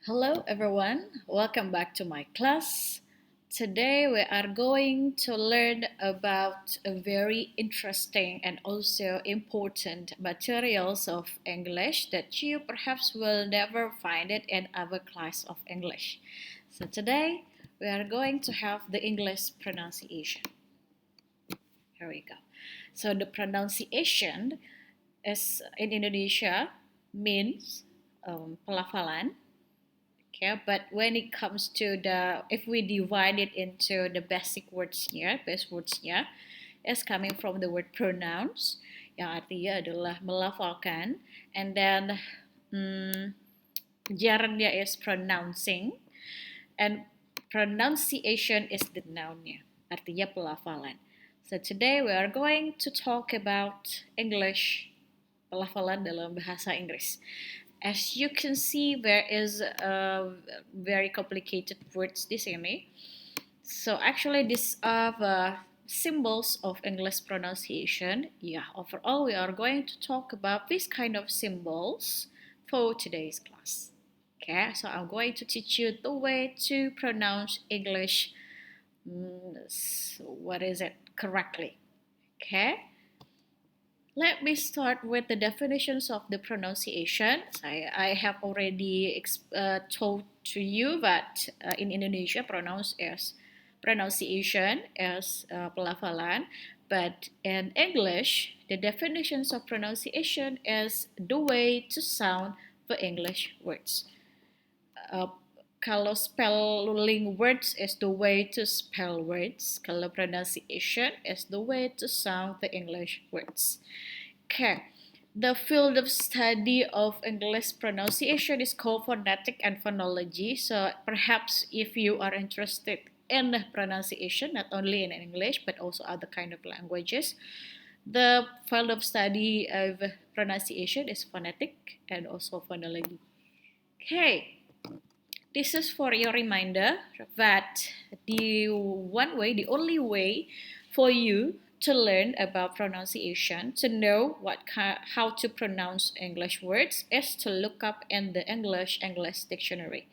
Hello everyone, welcome back to my class. Today we are going to learn about a very interesting and also important materials of English that you perhaps will never find it in other class of English. So today we are going to have the English pronunciation. Here we go. So the pronunciation is in Indonesia means pelafalan. Okay, but when it comes to if we divide it into the basic words here, base words here, is coming from the word pronounce, yang artinya adalah melafalkan, and then gerundnya is pronouncing, and pronunciation is the nounnya, artinya pelafalan. So today we are going to talk about English, pelafalan dalam bahasa Inggris. As you can see, there is a very complicated words di sini. So actually, these are the symbols of English pronunciation. Yeah, overall, we are going to talk about this kind of symbols for today's class. Okay, so I'm going to teach you the way to pronounce English. Correctly? Okay. Let me start with the definitions of the pronunciation. I have already told to you that in Indonesia pronunciation is pelafalan, but in English the definitions of pronunciation is the way to sound the English words. Kalau spelling words is the way to spell words. Kalau pronunciation is the way to sound the English words. Okay. The field of study of English pronunciation is called phonetic and phonology. So perhaps if you are interested in pronunciation, not only in English but also other kind of languages, the field of study of pronunciation is phonetic and also phonology. Okay. This is for your reminder that the only way for you to learn about pronunciation, to know how to pronounce English words, is to look up in the English dictionary.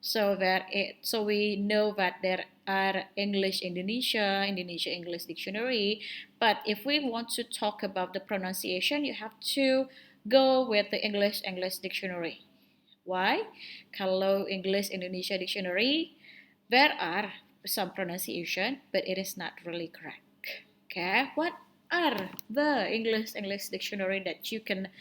So we know that there are English Indonesia English dictionary. But if we want to talk about the pronunciation, you have to go with the English dictionary. Why? Kalau English Indonesia dictionary, there are some pronunciation, but it is not really correct. Okay, what are the English dictionary that you can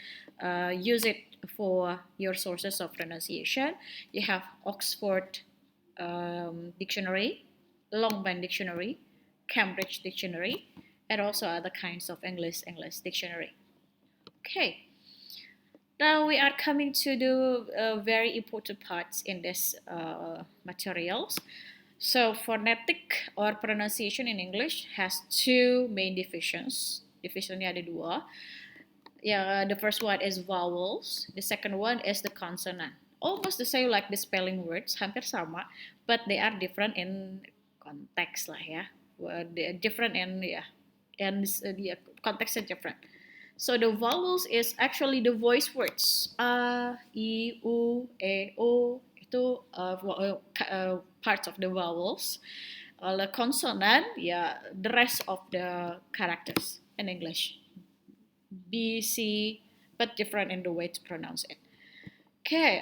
use it for your sources of pronunciation? You have Oxford dictionary, Longman dictionary, Cambridge dictionary, and also other kinds of English dictionary. Okay. Now we are coming to the very important parts in this materials. So phonetic or pronunciation in English has two main divisions. Divisionnya ada dua. The first one is vowels. The second one is the consonant. Almost the same like the spelling words, hampir sama, but they are different in context lah ya. Different in context is different. So the vowels is actually the voice words. A, I, U, E, O. Itu parts of the vowels. The consonant, the rest of the characters in English. B, C, but different in the way to pronounce it. Okay,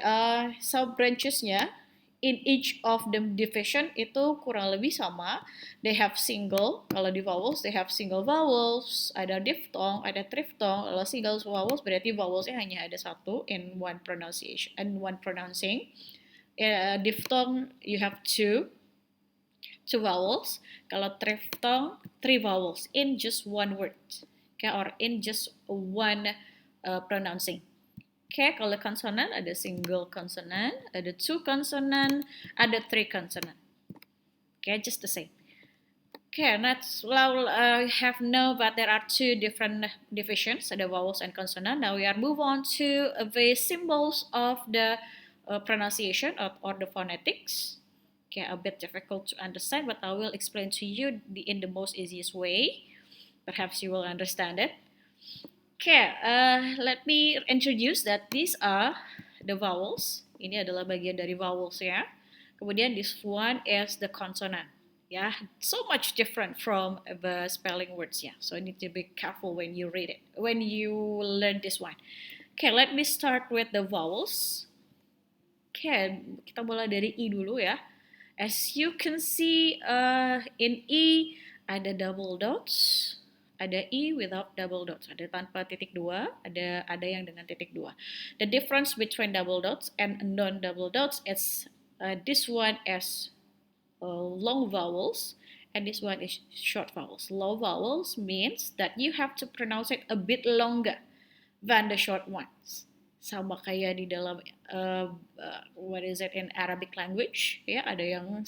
sub branchesnya in each of the division itu kurang lebih sama. They have single, kalau di vowels they have single vowels, ada diphthong, ada triphthong. Kalau single vowels berarti vowelsnya hanya ada satu in one pronunciation and one pronouncing. Diphthong you have two vowels. Kalau triphthong, three vowels in just one word, okay, or in just one pronouncing. Okay, kalau consonant ada single consonant, ada two consonant, ada three consonant. Okay, just the same. Okay, let's have know that there are two different divisions, the vowels and consonant. Now we are move on to the symbols of the pronunciation or the phonetics. Okay, a bit difficult to understand, but I will explain to you in the most easiest way. Perhaps you will understand it. Okay, let me introduce that these are the vowels. Ini adalah bagian dari vowels ya. Kemudian this one is the consonant. Yeah, so much different from the spelling words. Yeah, so you need to be careful when you read it, when you learn this one. Okay, let me start with the vowels. Okay, kita mulai dari I dulu ya. As you can see, in I ada double dots, ada I without double dots, ada tanpa titik dua, ada yang dengan titik dua. The difference between double dots and non-double dots is this one is long vowels and this one is short vowels. Long vowels means that you have to pronounce it a bit longer than the short ones. Sama kayak di dalam what is it in Arabic language ya, ada yang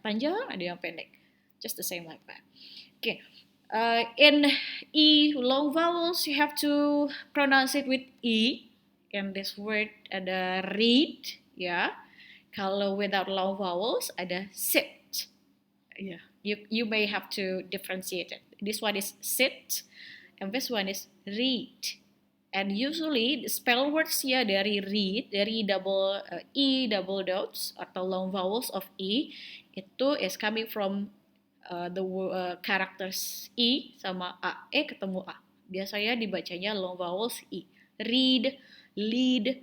panjang, ada yang pendek, just the same like that. Okay, in I long vowels you have to pronounce it with I. In this word ada read ya. Kalau without long vowels ada sit. Yeah, you may have to differentiate it. This one is sit and this one is read. And usually the spell words ya dari read, dari double I double dots atau long vowels of I itu is coming from the characters I sama A, ketemu A. Biasanya dibacanya long vowels I. Read, lead,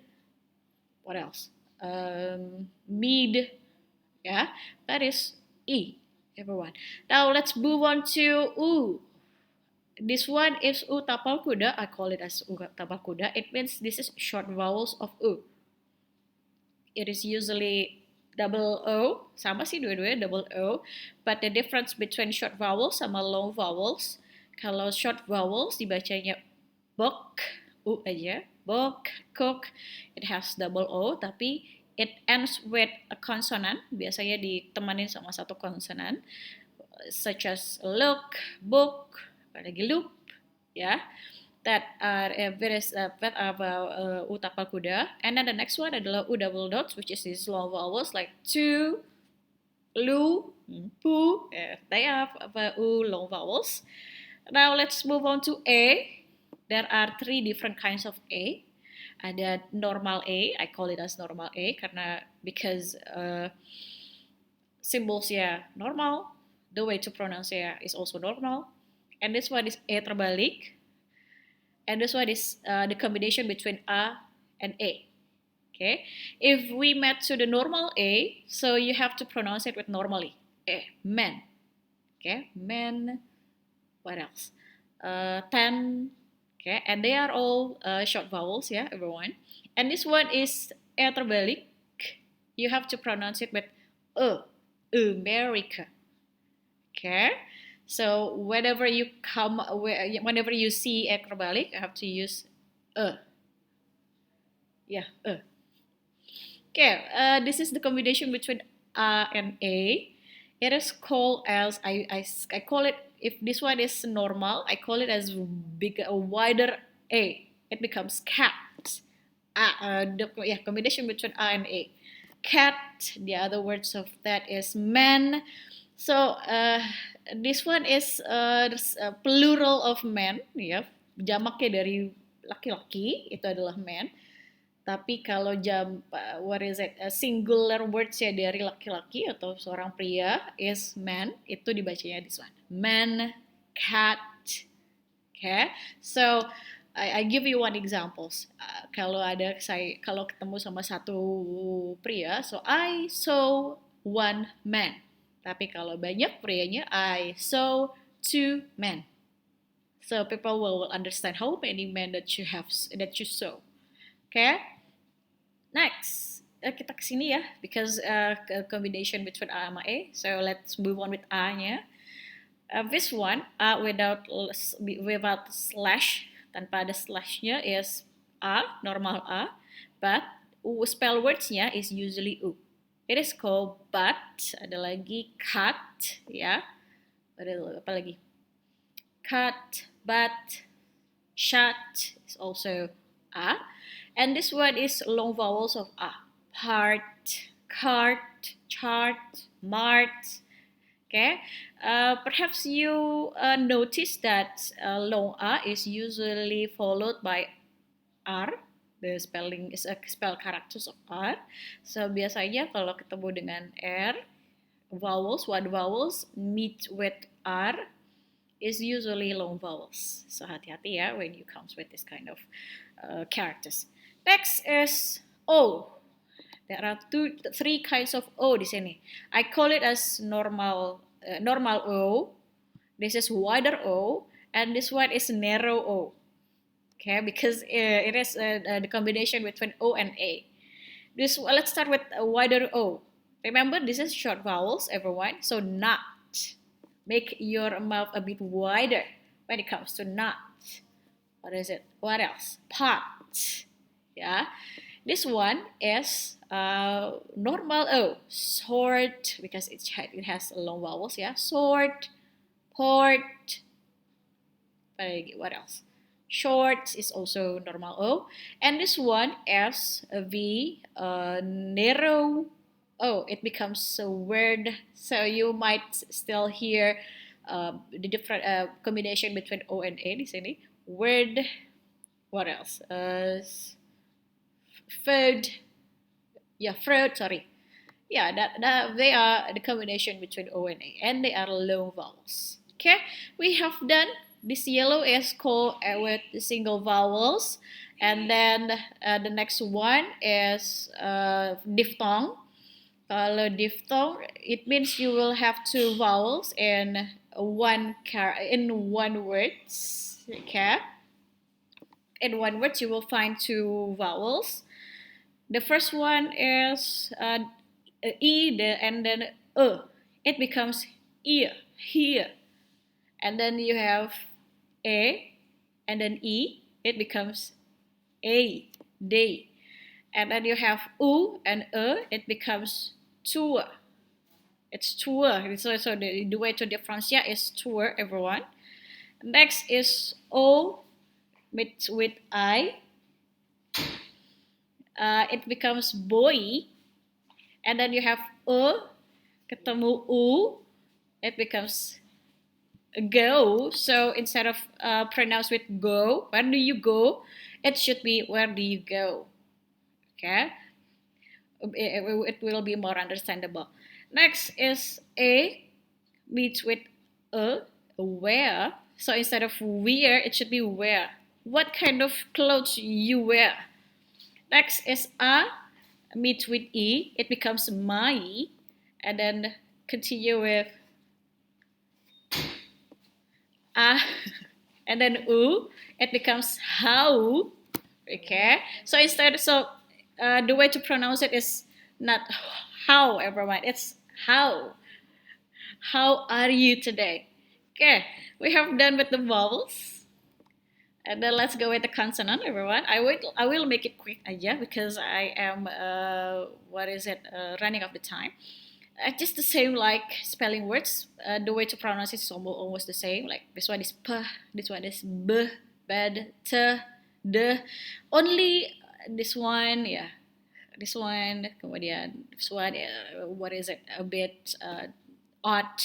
what else? Mid, yeah, that is I, everyone. Now let's move on to U. This one is U tapal kuda. I call it as U tapal kuda. It means this is short vowels of U. It is usually double O, sama sih dua-duanya double O, but the difference between short vowels sama long vowels, kalau short vowels dibacanya bok, U aja, bok, cook, it has double O, tapi it ends with a consonant, biasanya ditemanin sama satu konsonan, such as look, book, lagi loop, ya. That are U tapal kuda. And then the next one adalah U double dots, which is these long vowels like tu, lu, pu. They have U long vowels. Now let's move on to A. There are 3 different kinds of A. Ada normal A, I call it as normal A karena because symbolsnya normal, the way to pronounce it is also normal. And this one is A terbalik. And this one is the combination between A and A. Okay, if we match to the normal A, so you have to pronounce it with normally. Man. Okay, man. What else? Ten. Okay, and they are all short vowels, yeah, everyone. And this one is A terbalik. You have to pronounce it with America. Okay. So whenever you see A terbalik, you have to use Yeah, Okay, this is the combination between A and A. It is called as I call it, if this one is normal, I call it as wider A. It becomes cat. The combination between A and A. Cat. The other words of that is man. So this one is plural of man, ya. Jamaknya dari laki-laki itu adalah man. Tapi kalau singular words ya dari laki-laki atau seorang pria is man, itu dibacanya this one. Man, cat. Okay, so I give you one examples. Kalau ketemu sama satu pria, so I saw one man. Tapi kalau banyak prianya, I saw 2 men. So people will understand how many men that you saw. Okay. Next, kita kesini ya, because combination between A sama E. So let's move on with A-nya. This one, A without slash, tanpa ada slashnya is A, normal A, but spell words-nya is usually U. It is called but, ada lagi cut, ya. Ada apa lagi? Cut, but, shut is also A. And this one is long vowels of A. Part, cart, chart, mart. Okay. Perhaps you notice that long A is usually followed by R. The spelling is spell characters of R. So biasanya kalau ketemu dengan R, vowels, one vowels meet with R is usually long vowels. So hati-hati ya when you comes with this kind of characters. Next is O. There are three kinds of O di sini. I call it as normal O. This is wider O, and this one is narrow O. Okay, because it is the combination between O and A. Let's start with a wider O. Remember, this is short vowels, everyone. So not. Make your mouth a bit wider when it comes to not. What is it? What else? Pot. Yeah. This one is normal O, short, because it has long vowels, yeah. Short, port. What else? Short is also normal O. And this one is the narrow O. It becomes a word, so you might still hear the different combination between O and A di sini. Word. What else? Food. Yeah, fruit, sorry. Yeah, that they are the combination between O and A, and they are long vowels. Okay, we have done. This yellow is called with the single vowels, and then the next one is diphthong. Kalau diphthong, it means you will have two vowels in one words. Okay, in one word you will find two vowels. The first one is E, and then It becomes ear, here. And then you have A, and then E. It becomes A, day. And then you have U and It becomes tour. It's tour. So the way to differentiate is tour, everyone. Next is O with I. It becomes boy. And then you have ketemu U. It becomes go. So instead of pronounced with go, where do you go? It should be where do you go? Okay, it will be more understandable. Next is A meets with where. So instead of wear, it should be where. What kind of clothes you wear? Next is A meets with E. It becomes my, and then continue with A, and then U. It becomes how. Okay, so the way to pronounce it is not how, everyone. It's how. How are you today? Okay, we have done with the vowels. And then let's go with the consonant, everyone. I will make it quick aja because I am running out of time. Just the same like spelling words. The way to pronounce it is almost the same. Like this one is p, this one is b, bed, t, the. Only this one, yeah. This one, kemudian this one, a bit odd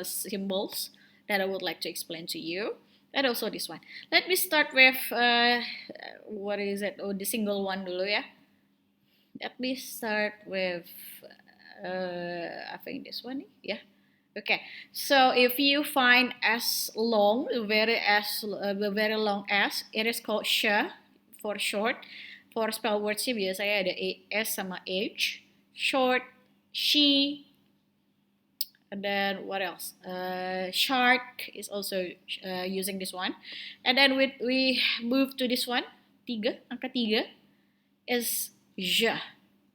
symbols that I would like to explain to you. And also this one. Let me start with the single one dulu ya. Let me start with I think this one, yeah. Okay, so if you find S long, very long S, it is called sh for short. For spell words biasanya ada S sama H. Short, she. And then what else? Shark is also using this one. And then we move to this one. Angka 3 is ja.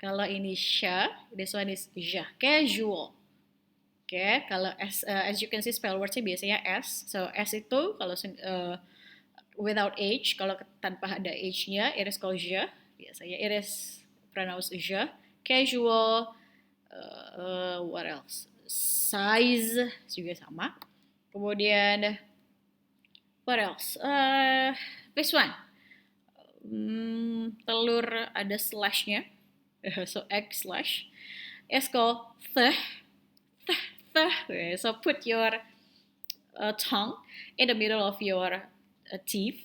Kalau ini sha, this one is ja. Casual. Okay, kalau as you can see spell wordsnya biasanya S. So S itu kalau without H, kalau tanpa ada H-nya, it is called ja. Biasanya it is pronounced ja. Casual. What else? Size juga sama. Kemudian what else? This one. Telur ada slashnya. So egg slash. It's called theh. So put your tongue in the middle of your teeth,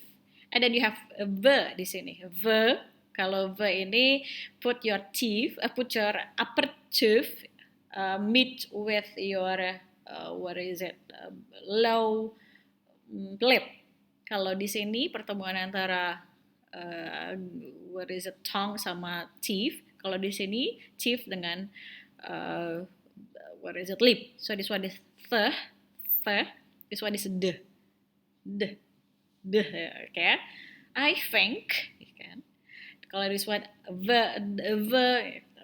and then you have the di sini. The Kalau V ini put your upper tooth meet with your low lip. Kalau di sini pertemuan antara tongue sama teeth. Kalau di sini teeth dengan lip. So this one is th. This one is d. Okay. I think. Kalau this one the.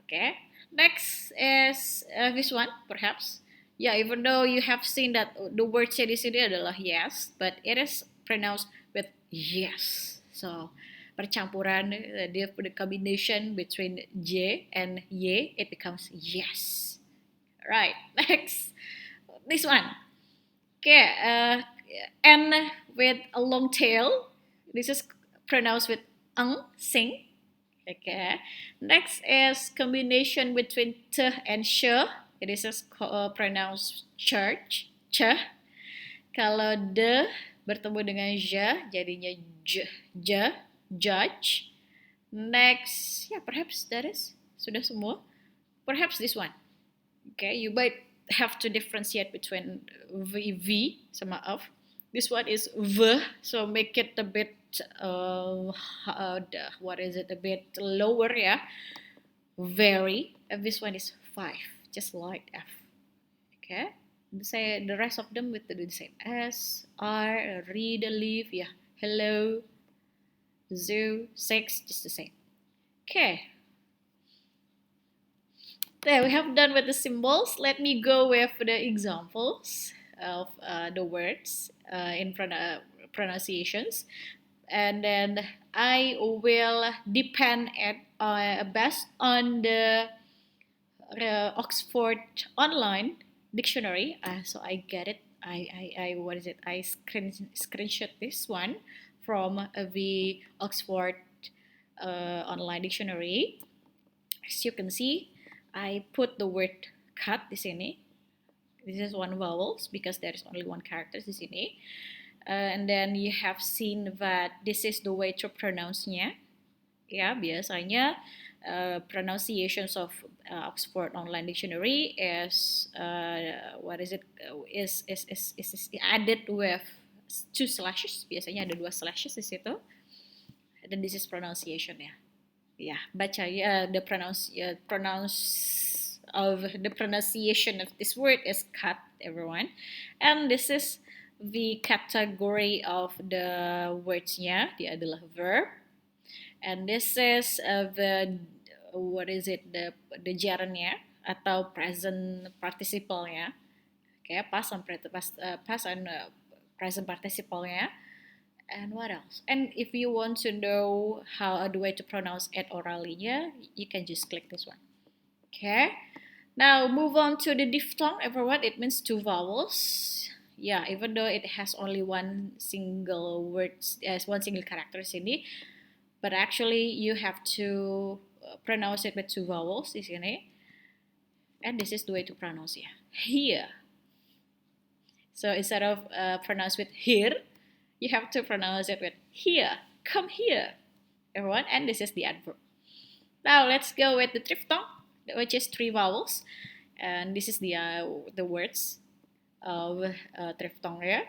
Okay. Next is this one perhaps. Yeah, even though you have seen that the word di sini adalah yes, but it is pronounced with yes. So percampuran the combination between J and Y, it becomes yes. Right. Next, this one. Okay, N with a long tail. This is pronounced with sing. Okay. Next is combination between t and sh. It is pronounced church. Ch. Kalau de bertemu dengan j, jadinya judge. Next, yeah, perhaps that is sudah semua. Perhaps this one. Okay, you might have to differentiate between v sama of. This one is v, so make it a bit a bit lower, yeah. Very. And this one is 5, just like F. Okay. Say the rest of them with the same. S, R, read, leave, yeah. Hello, zoo, 6, just the same. Okay. There, we have done with the symbols. Let me go with the examples of the words in pronunciations. And then I will depend based on the Oxford online dictionary. So I get it. I screenshot this one from the Oxford online dictionary. As you can see, I put the word cut di sini. This is one vowels because there is only one character di sini. And then you have seen that this is the way to pronounce-nya. Ya, biasanya pronunciations of Oxford Online Dictionary is added with 2 slashes. Biasanya ada 2 slashes di situ. Dan this is pronunciation ya. Yeah, baca the pronunciation of this word is cut, everyone. And this is the category of the words-nya. Dia adalah verb. And this is the gerund-nya atau present participle-nya. Okay, past and present participle-nya. And what else? And if you want to know how the way to pronounce it orally-nya, you can just click this one. Okay. Now move on to the diphthong, everyone. It means 2 vowels. Yeah, even though it has only one single word, one single character sini, but actually you have to pronounce it with 2 vowels di sini. And this is the way to pronounce it. Here. So instead of pronounce with here, you have to pronounce it with here. Come here, everyone. And this is the adverb. Now let's go with the diphthong, which is 3 vowels. And this is the words of diphthong here.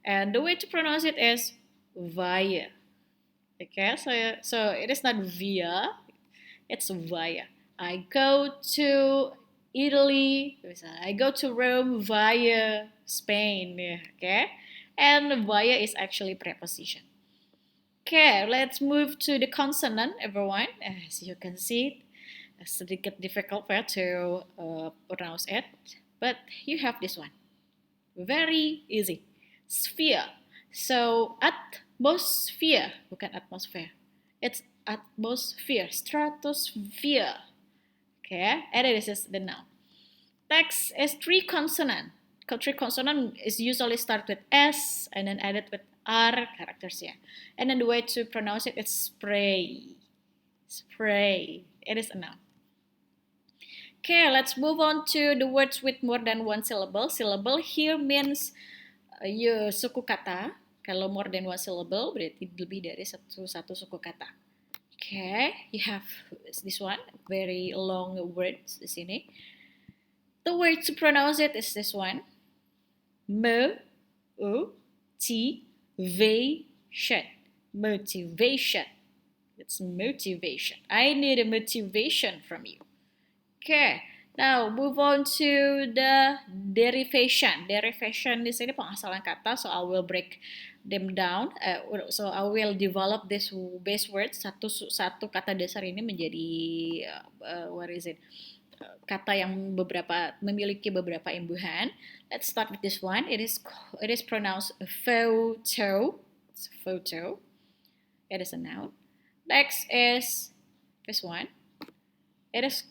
And the way to pronounce it is via. Okay, so it is not via, it's via. I go to Italy, I go to Rome via Spain. Okay, and via is actually preposition. Okay, let's move to the consonant, everyone. As you can see, it's sedikit difficult to pronounce it, but you have this one. Very easy. Sphere. So atmosphere, bukan atmosphere. It's atmosphere, stratosphere. Okay, and this is the noun. Next is 3 consonant. 3 consonant is usually start with S and then added with R characters, yeah. And then the way to pronounce it is spray. Spray. It is a noun. Okay, let's move on to the words with more than 1 syllable. Syllable here means suku kata. Kalau more than 1 syllable berarti lebih dari satu suku kata. Okay, you have this one, very long words di sini. The word to pronounce it is this one. Motivation. Motivation. It's motivation. I need a motivation from you. Okay, now move on to the derivation. Derivation di sini pengasalan kata, so I will break them down. So I will develop this base word. Satu kata dasar ini menjadi what is it? Kata yang memiliki beberapa imbuhan. Let's start with this one. It is pronounced photo. It's photo. It is a noun. Next is this one. It is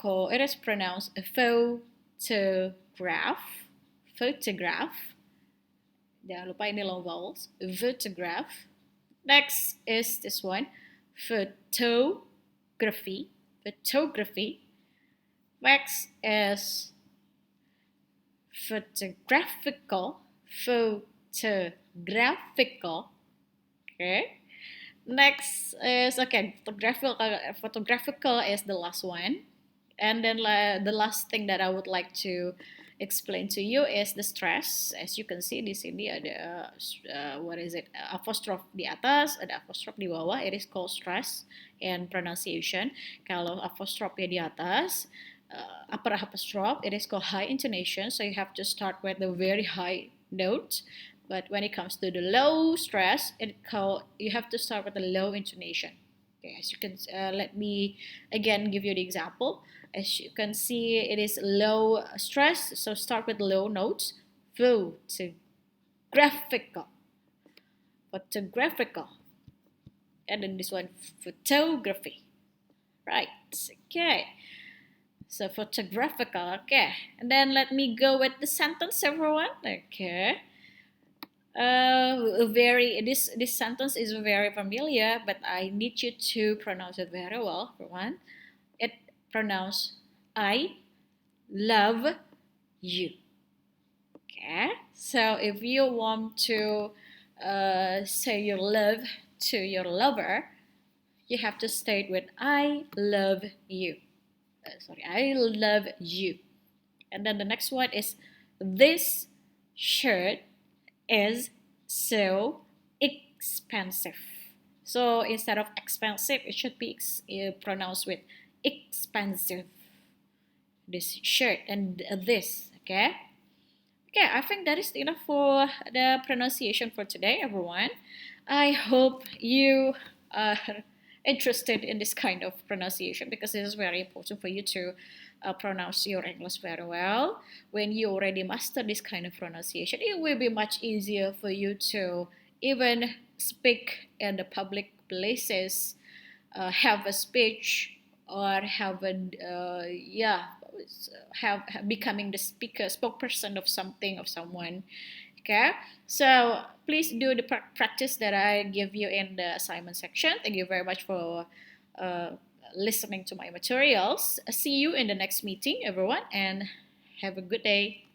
pronounced a photograph. Photograph. Jangan lupa ini long vowels. Photograph. Next is this one. Photography. Photography. Next is photographical. Photographical. Okay. Next is photographical is the last one. And then the last thing that I would like to explain to you is the stress. As you can see di sini ada what is it? Apostrophe di atas, ada apostrophe di bawah. It is called stress and pronunciation. Kalau apostrophe di atas, upper apostrophe, it is called high intonation. So you have to start with a very high note. But when it comes to the low stress, you have to start with a low intonation. Okay, as you can, let me again give you the example. As you can see, it is low stress, so start with low notes. Photographical. Photographical. And then this one, photography. Right, okay. So photographical, okay. And then let me go with the sentence, everyone. Okay. This sentence is very familiar, but I need you to pronounce it very well. For one, it pronounced I love you. Okay, so if you want to say your love to your lover, you have to state with I love you. I love you. And then the next one is this shirt is so expensive. So instead of expensive, it should be pronounced with expensive. This shirt and this, okay? Okay, I think that is enough for the pronunciation for today, everyone. I hope you are interested in this kind of pronunciation because it is very important for you to pronounce your English very well. When you already master this kind of pronunciation, it will be much easier for you to even speak in the public places, have a speech, or have becoming the spokesperson of something, of someone. Okay, so please do the practice that I give you in the assignment section. Thank you very much for listening to my materials. See you in the next meeting, everyone, and have a good day.